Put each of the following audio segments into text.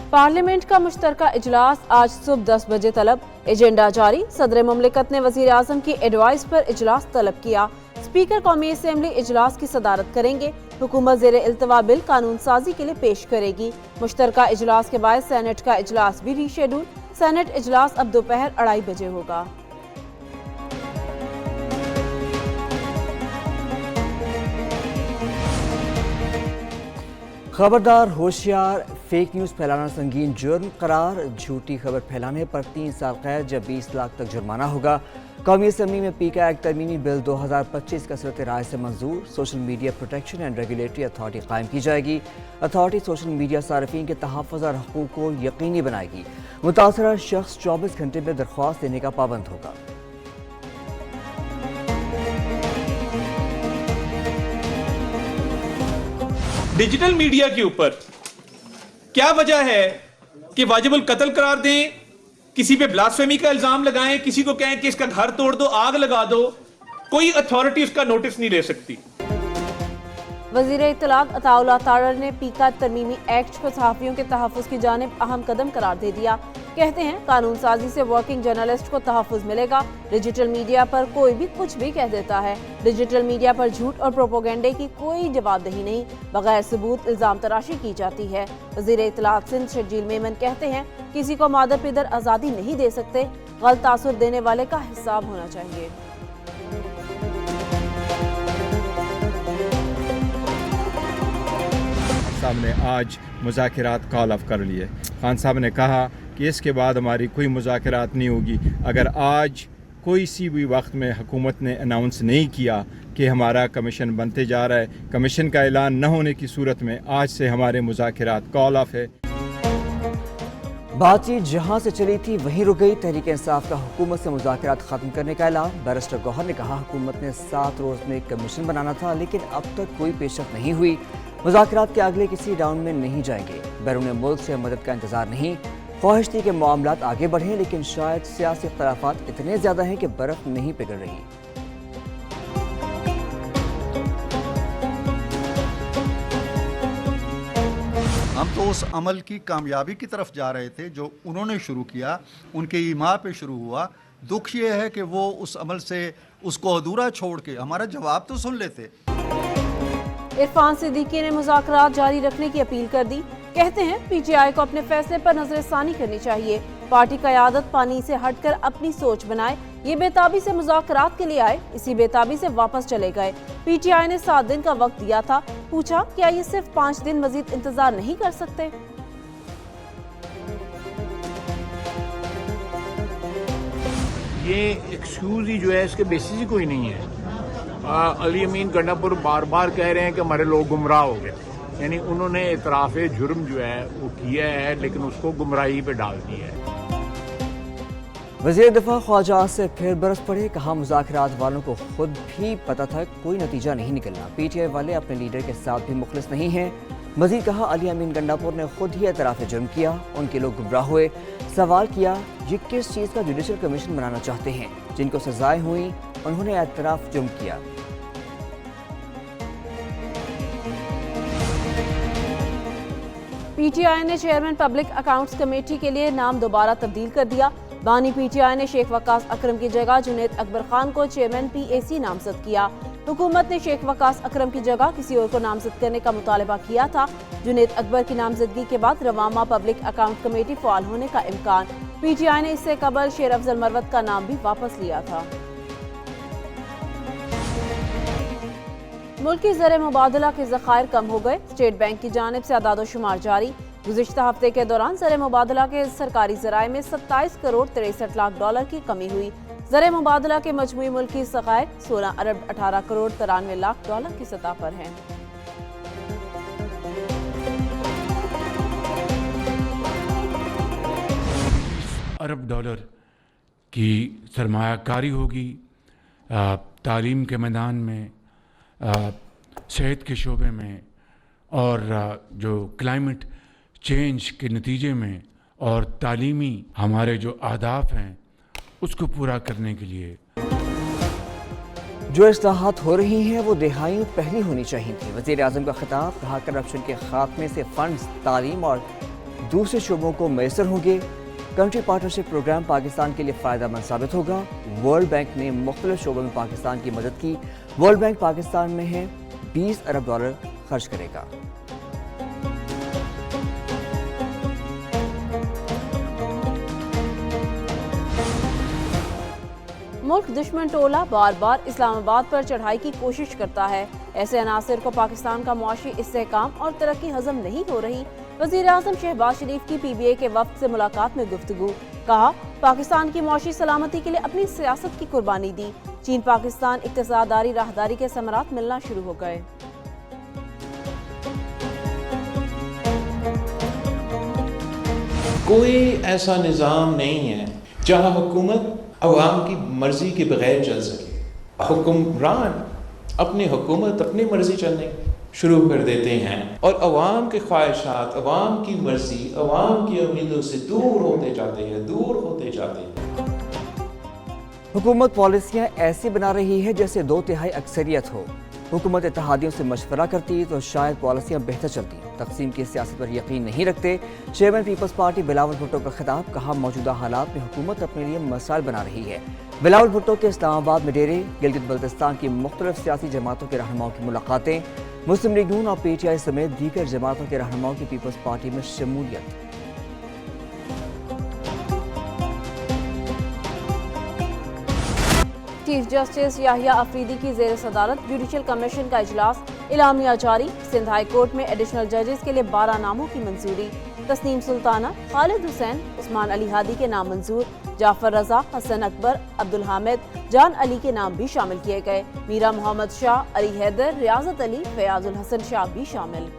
Parliament का मुश्तरका इजलास आज सुबह 10 बजे तलब। एजेंडा जारी। सदर मुमलिकत ने वजीर आजम की एडवाइस पर इजलास तलब किया। स्पीकर कौमी असेंबली इजलास की सदारत करेंगे। हुकूमत ज़ेरे इल्तवा बिल कानून साजी के लिए पेश करेगी। मुश्तरका इजलास के बाद सेनेट का इजलास भी रीशेड्यूल। सेनेट इजलास अब दोपहर 2:30 बजे होगा। खबरदार होशियार, फेक न्यूज़ फैलाना संगीन जुर्म करार। झूठी खबर फैलाने पर 3 साल कैद या 20 लाख तक जुर्माना होगा। कौमी असेंबली में पीका एक्ट तरमीमी बिल 2025 कसरत राय से मंजूर। Social media protection and regulatory authority कायम की जाएगी। अथॉरिटी सोशल मीडिया सार्फिन के तहफ़्फ़ुज़ और हकूक़ को यकीनी बनाएगी। मुतासरा शख्स 24 घंटे में दरख्वास्त देने का पाबंद होगा। डिजिटल मीडिया के ऊपर क्या वजह है कि वाजिबुल कत्ल करार दें, किसी पे ब्लास्फेमी का इल्जाम लगाएं, किसी को कहें कि इसका घर तोड़ दो, आग लगा दो, कोई अथॉरिटी उसका नोटिस नहीं ले सकती। वज़ीर इत्तलात अताउल्लाह तारर ने पीका तरमीमी एक्ट को सहाफ़ियों के तहफ़्फ़ुज़ की जानिब अहम कदम करार दे दिया। कहते हैं कानून साजी से वर्किंग जर्नलिस्ट को तहफ़्फ़ुज़ मिलेगा। डिजिटल मीडिया पर कोई भी कुछ भी कह देता है। डिजिटल मीडिया पर झूठ और प्रोपोगेंडे की कोई जवाबदेही नहीं, बगैर सबूत इल्ज़ाम तराशी की जाती है। वज़ीर इत्तलात सिंध शर्जील मेमन कहते हैं किसी को मादर पिदर आज़ादी नहीं दे सकते, गलत तासुर देने वाले का हिसाब होना चाहिए। साहब ने आज मुज़ाकिरात कॉल ऑफ कर लिए। खान साहब ने कहा कि इसके बाद हमारी कोई मुज़ाकिरात नहीं होगी। अगर आज कोई सी भी वक्त में हुकूमत ने अनाउंस नहीं किया कि हमारा कमीशन बनते जा रहा है, कमीशन का ऐलान न होने की सूरत में आज से हमारे मुज़ाकिरात कॉल ऑफ है। बातचीत जहां से चली थी वहीं रुक गई। तहरीक इंसाफ का हुकूमत से मुज़ाकिरात ख़त्म करने का ऐलान। बैरिस्टर गौहर ने कहा हुकूमत ने 7 रोज़ में कमीशन बनाना था, लेकिन अब तक कोई पेशरफ नहीं हुई। मुज़ाकिरात के अगले किसी राउंड में नहीं जाएंगे। बैरून मुल्क से मदद का इंतजार नहीं। ख्वाहिश थी कि मामलात आगे बढ़ें, लेकिन शायद सियासी इख्तिलाफात इतने ज़्यादा हैं कि बर्फ़ नहीं पिघल रही। हम तो उस अमल की कामयाबी की तरफ जा रहे थे जो उन्होंने शुरू किया, उनके ईमा पे शुरू हुआ। दुख ये है कि वो उस अमल से उसको अधूरा छोड़ के हमारा जवाब तो सुन लेते। इरफान सिद्दीकी ने मुज़ाकरात जारी रखने की अपील कर दी। कहते हैं पीटीआई को अपने फैसले पर नजरसानी करनी चाहिए। पार्टी क़यादत पानी से हटकर अपनी सोच बनाए। ये बेताबी से मुज़ाकरात के लिए आए, इसी बेताबी से वापस चले गए। पीटीआई ने 7 दिन का वक्त दिया था। पूछा क्या ये सिर्फ 5 दिन मजीद इंतजार नहीं कर सकते? ये एक्सक्यूज ही जो है इसके बेसिस ही कोई नहीं है। अली अमीन गंडापुर बार बार कह रहे हैं कि हमारे लोग गुमराह हो गए, यानी उन्होंने इतराफ़ जुर्म जो है वो किया है, लेकिन उसको गुमराही पे डाल दिया है। वज़ीर दिफा ख्वाजा से फिर बरस पड़े। कहा मुज़ाकिरात वालों को खुद भी पता था कोई नतीजा नहीं निकलना। पीटीआई वाले अपने लीडर के साथ भी मुखलिस नहीं हैं। मज़ीद कहा अली अमीन गंडापुर ने खुद ही एतराफ़ जुर्म किया, उनके लोग गुमराह हुए। सवाल किया ये किस चीज़ का जुडिशल कमीशन बनाना चाहते हैं? जिनको सजाएं हुई उन्होंने एतराफ़ जुर्म किया। पीटीआई ने चेयरमैन पब्लिक अकाउंट्स कमेटी के लिए नाम दोबारा तब्दील कर दिया। बानी पीटीआई ने शेख वकास अकरम की जगह जुनैद अकबर खान को चेयरमैन पीएसी नामजद किया। हुकूमत ने शेख वकास अकरम की जगह किसी और को नामजद करने का मुतालबा किया था। जुनैद अकबर की नामजदगी के बाद रवामा पब्लिक अकाउंट कमेटी फ़ाल होने का इम्कान। पीटीआई ने इससे कबल शेर अफजल मरवत का नाम भी वापस लिया था। मुल्की ज़र मुबादला के ज़खायर कम हो गए। स्टेट बैंक की जानिब से अदाद-ओ-शुमार जारी। गुज़िश्ता हफ्ते के दौरान ज़र मुबादला के सरकारी ज़राए में 27 करोड़ 63 लाख डॉलर की कमी हुई। ज़र मुबादला के मजमूई मुल्की ज़खायर 16 अरब 18 करोड़ 93 लाख डॉलर की सतह पर हैं। अरब डॉलर की सरमायाकारी होगी तालीम के मैदान में, सेहत के शोबे में, और जो क्लाइमेट चेंज के नतीजे में, और तालीमी हमारे जो अहदाफ हैं उसको पूरा करने के लिए जो इस्लाहात हो रही हैं वो दिहाइयों पहले होनी चाहिए थी। वज़ीर आज़म का खिताब। कहा करप्शन के खात्मे से फंड्स तालीम और दूसरे शोबों को मैसर होंगे। कंट्री पार्टनरशिप प्रोग्राम पाकिस्तान के लिए फ़ायदा मंद साबित होगा। वर्ल्ड बैंक ने मुख्तलिफ शोबों में पाकिस्तान की मदद की। वर्ल्ड बैंक पाकिस्तान में है $20 अरब खर्च करेगा। मुल्क दुश्मन टोला बार बार इस्लामाबाद पर चढ़ाई की कोशिश करता है। ऐसे अनासर को पाकिस्तान का मुआशी इस्तेहकाम और तरक्की हजम नहीं हो रही। वज़ीर आज़म शहबाज शरीफ की PBA के वफ्द से मुलाकात में गुफ्तगू। कहा, पाकिस्तान की मुआशी सलामती के लिए अपनी सियासत की कुर्बानी दी। चीन पाकिस्तान इक्तिसादारी राहदारी के समरात मिलना शुरू हो गए। कोई ऐसा निज़ाम नहीं है जहाँ हुकूमत अवाम की मर्जी के बगैर चल सके। हुक्मरान अपनी हुकूमत अपनी मर्जी चलने शुरू कर देते हैं और अवाम के ख्वाहिशात, अवाम की मर्जी, अवाम की उम्मीदों से दूर होते जाते हैं। हुकूमत पॉलिसियाँ ऐसी बना रही है जैसे 2/3 अक्सरियत हो। हुकूमत इत्तेहादियों से मशवरा करती तो शायद पॉलिसियाँ बेहतर चलती। तकसीम की सियासत पर यकीन नहीं रखते। चेयरमैन पीपल्स पार्टी बिलावल भुट्टो का खिताब। कहा, मौजूदा हालात में हुकूमत अपने लिए मसाइल बना रही है। बिलावल भुट्टो के इस्लामाबाद में डेरे। गिलगित बल्तिस्तान की मुख्तलिफ सियासी जमातों के रहनुमाओं की मुलाकातें। मुस्लिम लीग नून और PTI समेत दीगर जमातों के रहनुमाओं की पीपल्स पार्टी में शमूलियत। चीफ जस्टिस याहिया अफरीदी की ज़ेर सदारत जुडिशल कमीशन का इजलास। इलामिया जारी। सिंध हाई कोर्ट में एडिशनल जजेस के लिए 12 नामों की मंजूरी। तस्नीम सुल्ताना, खालिद हुसैन, उस्मान अली हादी के नाम मंजूर। जाफर रजा, हसन अकबर, अब्दुल हामिद, जान अली के नाम भी शामिल किए गए। मीरा मोहम्मद शाह, अली हैदर, रियाजत अली, फयाजुल हसन शाह भी शामिल।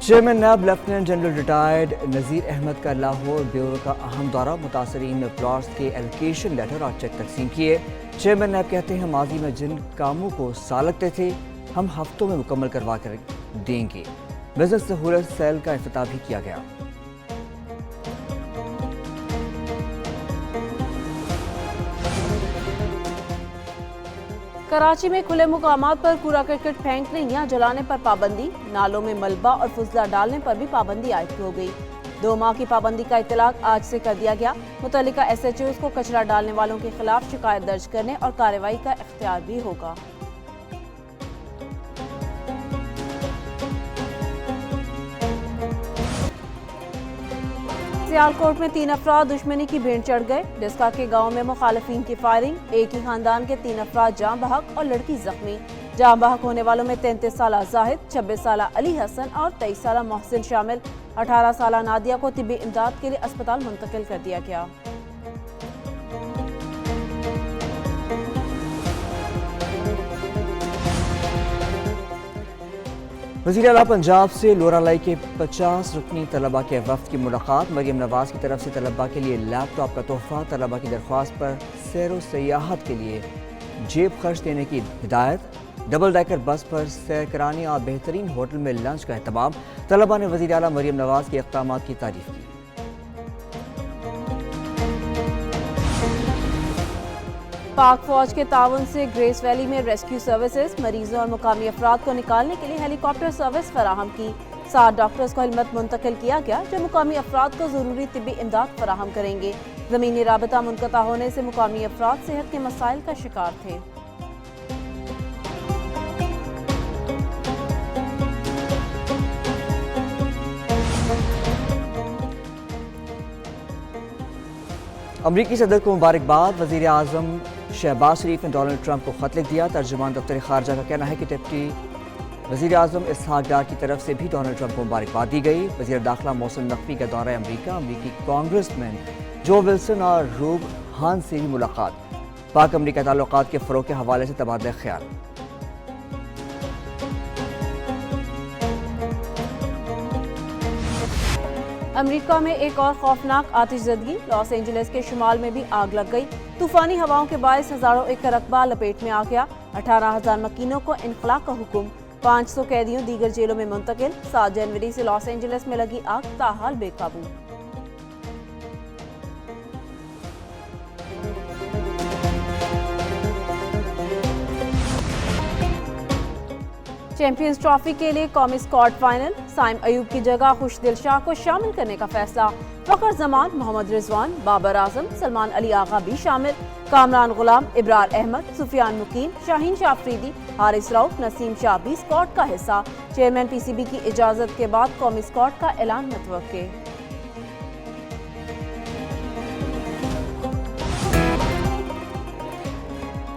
चेयरमैन नायब लेफ्टिनेंट जनरल रिटायर्ड नज़ीर अहमद का लाहौर ब्यूरो का अहम दौरा। मुतासरीन में प्लॉट्स के एलोकेशन लेटर और चेक तकसीम किए। चेयरमैन नायब कहते हैं, माजी में जिन कामों को साल लगते थे हम हफ्तों में मुकम्मल करवा कर देंगे। बिजनेस सहूलत सेल का इफ्तिताह भी किया गया। कराची में खुले मुकामात पर कूड़ा करकट फेंकने या जलाने पर पाबंदी। नालों में मलबा और फुजला डालने पर भी पाबंदी आयद हो गई। 2 माह की पाबंदी का इतलाक आज से कर दिया गया। मुतल्लिका SHOs को कचरा डालने वालों के खिलाफ शिकायत दर्ज करने और कार्रवाई का इख्तियार भी होगा। सियालकोट में 3 अफराद दुश्मनी की भेंट चढ़ गए। डिस्का के गांव में मुखालिफिन की फायरिंग। एक ही खानदान के 3 अफराद जाँ बहक और लड़की जख्मी। जाँ बहक होने वालों में 33 साला जाहिद, 26 साला अली हसन और 23 साला मोहसिन शामिल। 18 साला नादिया को तिब्बी इमदाद के लिए अस्पताल मुंतकिल कर दिया गया। वज़ीर आला पंजाब से लोरालाई के 50 रुकनी तलबा के वफ्द की मुलाकात। मरीम नवाज की तरफ से तलबा के लिए लैपटॉप का तोहफा। तलबा की दरख्वास्त पर सैर व सयाहत के लिए जेब खर्च देने की हिदायत। डबल डेकर बस पर सैर कराने और बेहतरीन होटल में लंच का एहतमाम। तलबा ने वज़ीर आला मरीम नवाज के इक़दामात की तारीफ की। पाक फौज के ताउन से ग्रेस वैली में रेस्क्यू सर्विसेज। मरीजों और मुकामी अफराद को निकालने के लिए हेलीकॉप्टर सर्विस फराहम की। 7 डॉक्टर्स को हिलमत मुंतकिल किया गया जो मुकामी अफराद को ज़रूरी तिब्बी इमदाद फराहम करेंगे। ज़मीनी राबता मुनक़ता होने से मुकामी अफराद सेहत के मसाइल का शिकार थे। अमरीकी सदर को मुबारकबाद। वज़ीर आज़म शहबाज शरीफ ने डोनाल्ड ट्रंप को ख़त लिख दिया। तर्जुमान दफ्तर खारजा का कहना है कि डिप्टी वज़ीर आज़म इसहाक डार की तरफ से भी डोनाल्ड ट्रंप को मुबारकबाद दी गई। वज़ीर दाखिला मौसम नकवी का दौरा अमरीका। अमरीकी कांग्रेसमैन जो विल्सन और रूब हान से भी मुलाकात। पाक अमरीका ताल्लुकात के फ़रोग़ के हवाले से तबादला ख्याल। अमेरिका में एक और खौफनाक आतिशज़दगी। लॉस एंजलिस के शुमाल में भी आग लग गई। तूफानी हवाओं के बायस हजारों एकड़ रकबा लपेट में आ गया। 18,000 मकीनों को इनखला का हुक्म। 500 कैदियों दीगर जेलों में मुंतकिल। 7 जनवरी से लॉस एंजलिस में लगी आग ताहाल बेकाबू। चैंपियंस ट्रॉफी के लिए कौमी स्क्वाड फाइनल, साइम अयूब की जगह खुशदिल शाह को शामिल करने का फैसला। फखर जमान, मोहम्मद रिजवान, बाबर आजम, सलमान अली आगा भी शामिल। कामरान गुलाम, इब्रार अहमद, सुफियान मुकीम, शाहीन शाह अफरीदी, हारिस रऊफ, नसीम शाह भी स्क्वाड का हिस्सा। चेयरमैन पीसीबी की इजाजत के बाद कौमी स्क्वाड का ऐलान मुतवक्के।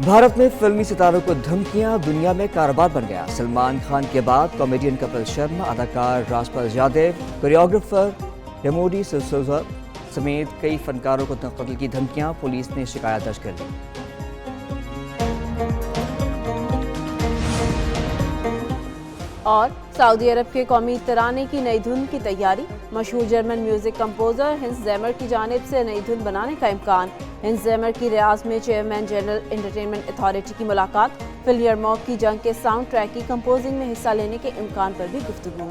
भारत में फिल्मी सितारों को धमकियां दुनिया में कारोबार बन गया। सलमान खान के बाद कॉमेडियन कपिल शर्मा, अदाकार राजपाल यादव, कोरियोग्राफर यमोडी सिसोजा समेत कई फनकारों को कत्ल की धमकियां, पुलिस ने शिकायत दर्ज कर ली। और सऊदी अरब के कौमी तराने की नई धुन की तैयारी, मशहूर जर्मन म्यूजिक कंपोजर हिंस ज़ैमर की जानिब से नई धुन बनाने का इम्कान। हिंस ज़ैमर की रियाज में चेयरमैन जनरल एंटरटेनमेंट अथॉरिटी की मुलाकात। फिल्म यरमौक की जंग के साउंड ट्रैक की कंपोजिंग में हिस्सा लेने के इम्कान पर भी गुफ्तगू।